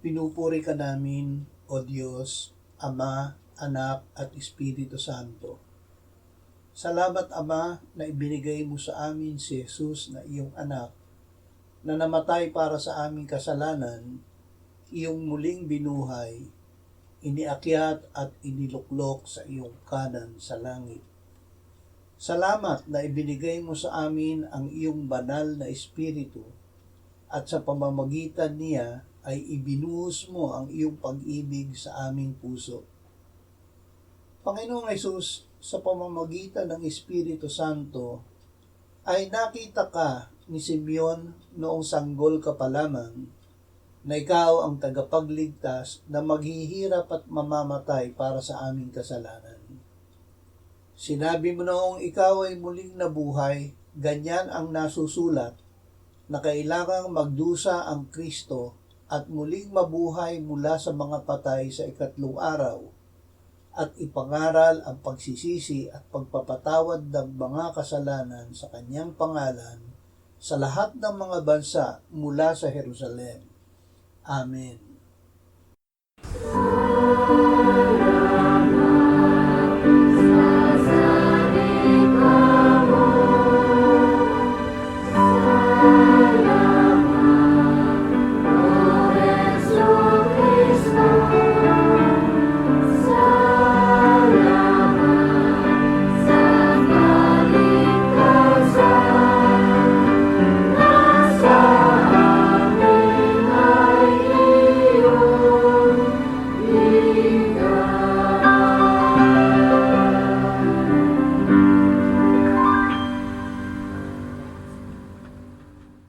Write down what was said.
Pinupuri ka namin, O Diyos, Ama, Anak at Espiritu Santo. Salamat, Ama, na ibinigay mo sa amin si Jesus na iyong anak, na namatay para sa aming kasalanan, iyong muling binuhay, iniakyat at iniluklok sa iyong kanan sa langit. Salamat na ibinigay mo sa amin ang iyong banal na Espiritu at sa pamamagitan niya ay ibinuhos mo ang iyong pag-ibig sa aming puso. Panginoong Hesus, sa pamamagitan ng Espiritu Santo, ay nakita ka ni Simeon noong sanggol ka pa lamang na ikaw ang tagapagligtas na maghihirap at mamamatay para sa aming kasalanan. Sinabi mo noong ikaw ay muling nabuhay, ganyan ang nasusulat, na kailangang magdusa ang Kristo at muling mabuhay mula sa mga patay sa ikatlong araw, at ipangaral ang pagsisisi at pagpapatawad ng mga kasalanan sa kanyang pangalan sa lahat ng mga bansa mula sa Jerusalem. Amen.